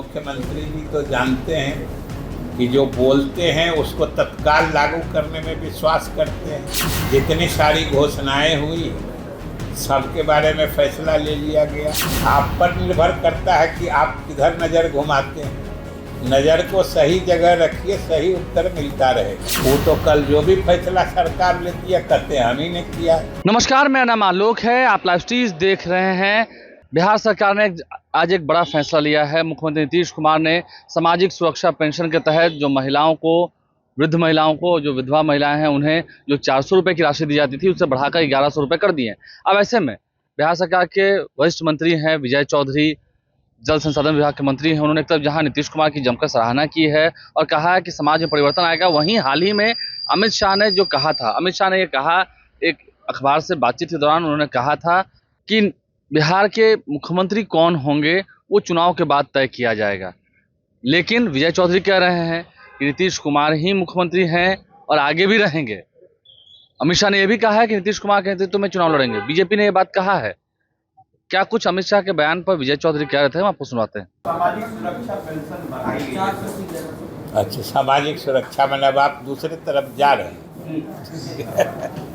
मुख्यमंत्री जी तो जानते हैं कि जो बोलते हैं उसको तत्काल लागू करने में विश्वास करते हैं। जितनी सारी घोषणाएं हुई सबके बारे में फैसला ले लिया गया। आप पर निर्भर करता है कि आप किधर नज़र घुमाते हैं। नज़र को सही जगह रखिए, सही उत्तर मिलता रहेगा। वो तो कल जो भी फैसला सरकार लेती है कहते हैं हम ही ने किया है। नमस्कार, मेरा नाम आलोक है। आप लाइव स्ट्रीज देख रहे हैं। बिहार सरकार ने आज एक बड़ा फैसला लिया है। मुख्यमंत्री नीतीश कुमार ने सामाजिक सुरक्षा पेंशन के तहत जो महिलाओं को, वृद्ध महिलाओं को, जो विधवा महिलाएं हैं, उन्हें जो 400 रुपये की राशि दी जाती थी उससे बढ़ाकर 1100 रुपये कर दिए। अब ऐसे में बिहार सरकार के वरिष्ठ मंत्री हैं विजय चौधरी, जल संसाधन विभाग के मंत्री हैं, उन्होंने एक तरफ जहां नीतीश कुमार की जमकर सराहना की है और कहा है कि समाज में परिवर्तन आएगा, वहीं हाल ही में अमित शाह ने जो कहा था, अमित शाह ने ये कहा, एक अखबार से बातचीत के दौरान उन्होंने कहा था कि बिहार के मुख्यमंत्री कौन होंगे वो चुनाव के बाद तय किया जाएगा। लेकिन विजय चौधरी कह रहे हैं कि नीतीश कुमार ही मुख्यमंत्री हैं और आगे भी रहेंगे। अमित शाह ने यह भी कहा है कि नीतीश कुमार के नेतृत्व में चुनाव लड़ेंगे। बीजेपी ने यह बात कहा है। क्या कुछ अमित शाह के बयान पर विजय चौधरी कह रहे थे, हम आपको सुनाते हैं। सामाजिक सुरक्षा पेंशन बढ़ाई गई। अच्छा, सामाजिक सुरक्षा मतलब आप दूसरे तरफ जा रहे हैं।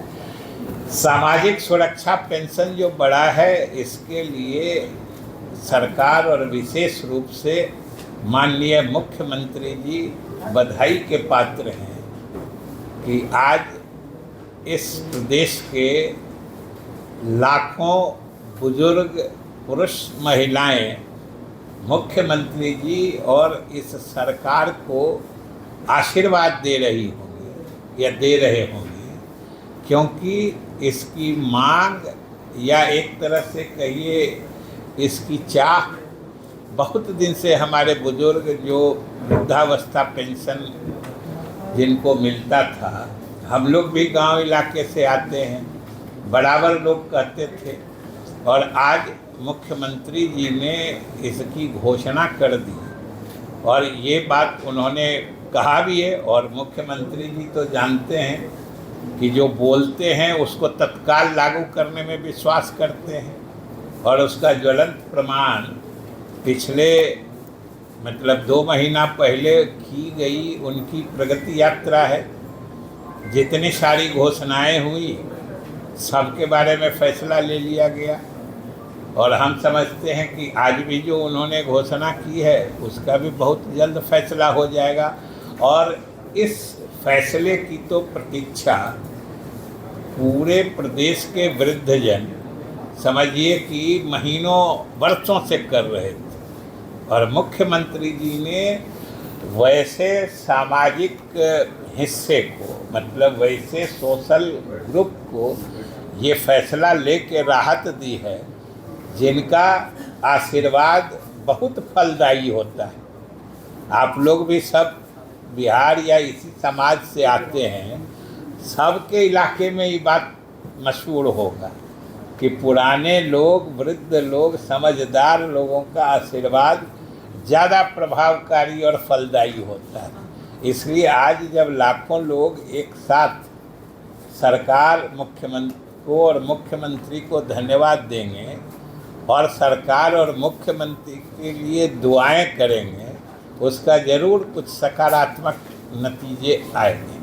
सामाजिक सुरक्षा पेंशन जो बढ़ा है, इसके लिए सरकार और विशेष रूप से माननीय मुख्यमंत्री जी बधाई के पात्र हैं कि आज इस प्रदेश के लाखों बुजुर्ग पुरुष महिलाएं मुख्यमंत्री जी और इस सरकार को आशीर्वाद दे रही होंगी या दे रहे होंगे, क्योंकि इसकी मांग या एक तरह से कहिए इसकी चाह बहुत दिन से हमारे बुजुर्ग जो वृद्धावस्था पेंशन जिनको मिलता था, हम लोग भी गांव इलाके से आते हैं, बराबर लोग कहते थे और आज मुख्यमंत्री जी ने इसकी घोषणा कर दी और ये बात उन्होंने कहा भी है। और मुख्यमंत्री जी तो जानते हैं कि जो बोलते हैं उसको तत्काल लागू करने में विश्वास करते हैं और उसका ज्वलंत प्रमाण पिछले 2 महीना पहले की गई उनकी प्रगति यात्रा है। जितनी सारी घोषणाएं हुई सबके बारे में फैसला ले लिया गया और हम समझते हैं कि आज भी जो उन्होंने घोषणा की है उसका भी बहुत जल्द फैसला हो जाएगा। और इस फैसले की तो प्रतीक्षा पूरे प्रदेश के वृद्धजन समझिए कि महीनों वर्षों से कर रहे थे और मुख्यमंत्री जी ने वैसे सामाजिक हिस्से को वैसे सोशल ग्रुप को ये फैसला लेके राहत दी है जिनका आशीर्वाद बहुत फलदायी होता है। आप लोग भी सब बिहार या इसी समाज से आते हैं, सबके इलाके में ये बात मशहूर होगा कि पुराने लोग, वृद्ध लोग, समझदार लोगों का आशीर्वाद ज़्यादा प्रभावकारी और फलदायी होता है। इसलिए आज जब लाखों लोग एक साथ सरकार, मुख्यमंत्री को और मुख्यमंत्री को धन्यवाद देंगे और सरकार और मुख्यमंत्री के लिए दुआएं करेंगे, उसका ज़रूर कुछ सकारात्मक नतीजे आएंगे।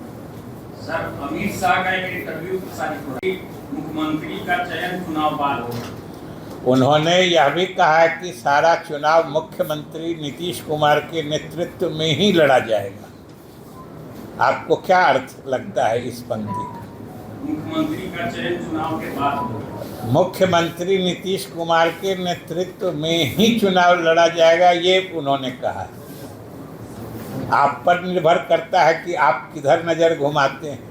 सर, अमित शाह का एक इंटरव्यू प्रसारित हो रहा है, मुख्यमंत्री का चयन चुनाव बाद होगा। उन्होंने यह भी कहा है कि सारा चुनाव मुख्यमंत्री नीतीश कुमार के नेतृत्व में ही लड़ा जाएगा। आपको क्या अर्थ लगता है इस पंक्ति का? मुख्यमंत्री का चयन चुनाव के बाद होगा। मुख्यमंत्री नीतीश कुमार के नेतृत्व में ही चुनाव लड़ा जाएगा, ये उन्होंने कहा है। आप पर निर्भर करता है कि आप किधर नज़र घुमाते हैं।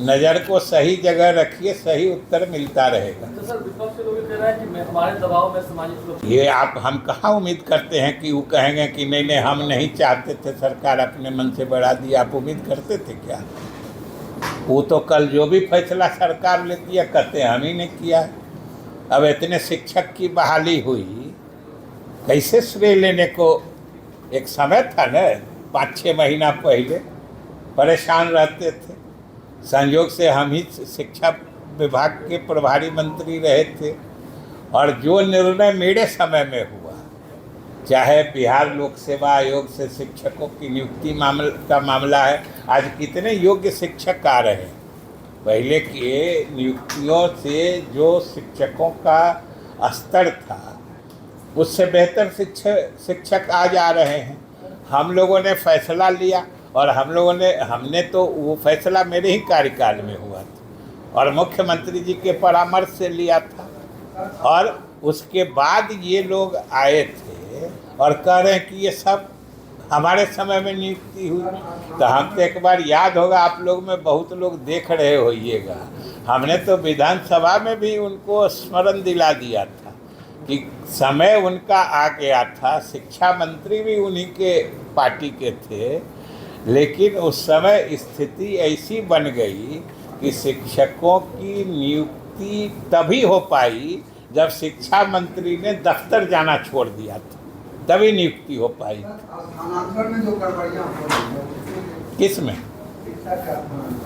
नज़र को सही जगह रखिए, सही उत्तर मिलता रहेगा। तो सर, विपक्ष के लोग कह रहे हैं कि हमारे दबाव में सामाजिक, ये हम कहाँ उम्मीद करते हैं कि वो कहेंगे कि नहीं हम नहीं चाहते थे, सरकार अपने मन से बढ़ा दी। आप उम्मीद करते थे क्या? वो तो कल जो भी फैसला सरकार लेती है कहते हैं हम ही ने किया है। अब इतने शिक्षक की बहाली हुई, कैसे श्रेय लेने को एक समय था न, 5-6 महीना पहले परेशान रहते थे। संयोग से हम ही शिक्षा विभाग के प्रभारी मंत्री रहे थे और जो निर्णय मेरे समय में हुआ चाहे बिहार लोक सेवा आयोग से शिक्षकों की नियुक्ति का मामला है। आज कितने योग्य शिक्षक आ रहे हैं। पहले के नियुक्तियों से जो शिक्षकों का स्तर था उससे बेहतर शिक्षक आज आ रहे हैं। हम लोगों ने फैसला लिया और हमने तो वो फैसला मेरे ही कार्यकाल में हुआ था और मुख्यमंत्री जी के परामर्श से लिया था। और उसके बाद ये लोग आए थे और कह रहे हैं कि ये सब हमारे समय में नियुक्ति हुई। तो हम तो एक बार याद होगा, आप लोग में बहुत लोग देख रहे होइएगा, हमने तो विधानसभा में भी उनको स्मरण दिला दिया था कि समय उनका आ गया था। शिक्षा मंत्री भी उन्हीं के पार्टी के थे, लेकिन उस समय स्थिति ऐसी बन गई कि शिक्षकों की नियुक्ति तभी हो पाई जब शिक्षा मंत्री ने दफ्तर जाना छोड़ दिया था, तभी नियुक्ति हो पाई। स्थानांतरण में जो गड़बड़ियां हो रही हैं किस में?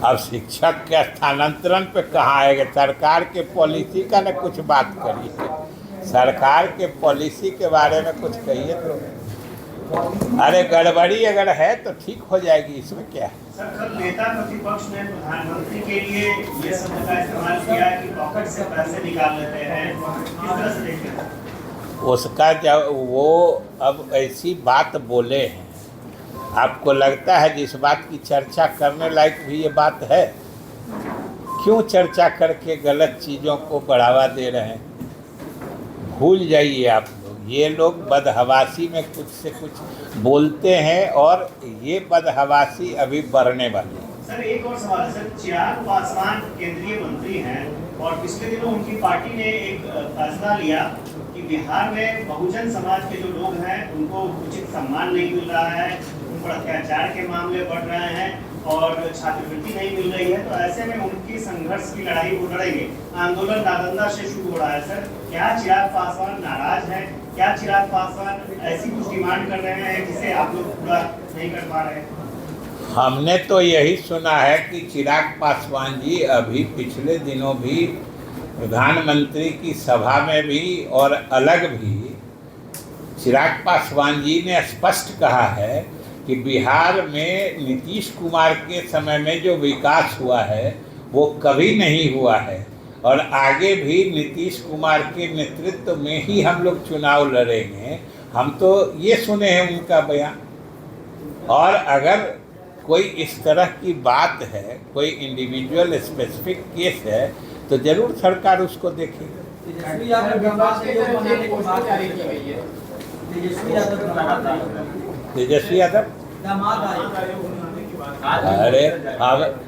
अब शिक्षक के स्थानांतरण पे कहाँ आएगा? सरकार के पॉलिसी का न कुछ बात करिए, सरकार के पॉलिसी के बारे में कुछ कहिए तो। अरे गड़बड़ी अगर है तो ठीक हो जाएगी, इसमें क्या है? सर, कल नेता प्रतिपक्ष ने प्रधानमंत्री के लिए ये शब्द का इस्तेमाल किया कि पॉकेट से पैसे निकाल लेते हैं, किस तरह से देखते हैं? उसका जब वो अब ऐसी बात बोले हैं, आपको लगता है जिस बात की चर्चा करने लायक भी ये बात है? क्यों चर्चा करके गलत चीज़ों को बढ़ावा दे रहे हैं? भूल जाइए आप लोग, ये लोग बदहवासी में कुछ से कुछ बोलते हैं और ये बदहवासी अभी बढ़ने वाली है। सर, एक और सवाल है सर, चिराग पासवान केंद्रीय मंत्री हैं और पिछले दिनों उनकी पार्टी ने एक फैसला लिया कि बिहार में बहुजन समाज के जो लोग हैं उनको उचित सम्मान नहीं मिल रहा है, उन पर अत्याचार के मामले बढ़ रहे हैं और छात्रवृत्ति नहीं मिल रही है। तो ऐसे में उनकी संघर्ष की लड़ाई वो लड़ेंगे। आंदोलन नालंदा से शुरू हो रहा है। सर, क्या चिराग पासवान नाराज हैं? क्या चिराग पासवान ऐसी कुछ डिमांड कर रहे हैं जिसे आप लोग पूरा नहीं कर पा रहे हैं? हमने तो यही सुना है कि चिराग पासवान जी अभी पिछले दिनों भी प्रधानमंत्री की सभा में भी और अलग भी चिराग पासवान जी ने स्पष्ट कहा है कि बिहार में नीतीश कुमार के समय में जो विकास हुआ है वो कभी नहीं हुआ है और आगे भी नीतीश कुमार के नेतृत्व में ही हम लोग चुनाव लड़ेंगे। हम तो ये सुने हैं उनका बयान। और अगर कोई इस तरह की बात है, कोई इंडिविजुअल स्पेसिफिक केस है, तो जरूर सरकार उसको देखेगी। तेजस्वी यादव, अरे अब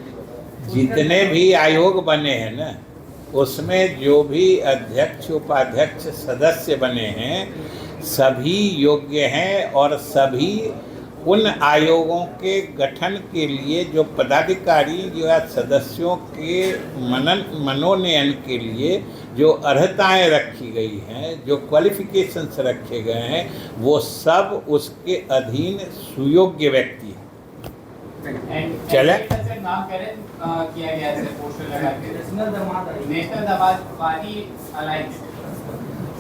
जितने भी आयोग बने हैं ना, उसमें जो भी अध्यक्ष उपाध्यक्ष सदस्य बने हैं सभी योग्य हैं और सभी उन आयोगों के गठन के लिए जो पदाधिकारी या सदस्यों के मनोनयन के लिए जो अर्हताएं रखी गई हैं, जो क्वालिफिकेशंस रखे गए हैं, वो सब उसके अधीन सुयोग्य व्यक्ति हैं। चले नाम किया गया है पोस्टर लगा के नेशनल दमादवादी अलायंस।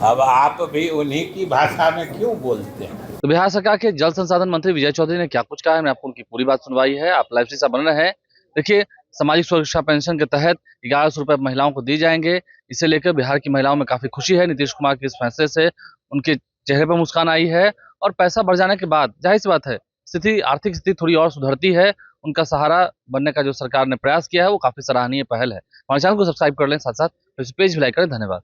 अब आप भी उन्हीं की भाषा में क्यों बोलते हैं? तो बिहार सरकार के जल संसाधन मंत्री विजय चौधरी ने क्या कुछ कहा है, मैंने आपको उनकी पूरी बात सुनवाई है। आप लाइव से बन रहे हैं। देखिए, सामाजिक सुरक्षा पेंशन के तहत 1100 रुपये महिलाओं को दिए जाएंगे। इसे लेकर बिहार की महिलाओं में काफी खुशी है। नीतीश कुमार के इस फैसले से उनके चेहरे पर मुस्कान आई है और पैसा बढ़ जाने के बाद जाहिर सी बात है आर्थिक स्थिति थोड़ी और सुधरती है। उनका सहारा बनने का जो सरकार ने प्रयास किया है वो काफी सराहनीय पहल है। हमारे चैनल को सब्सक्राइब कर लें, साथ साथ पेज भी लाइक करें। धन्यवाद।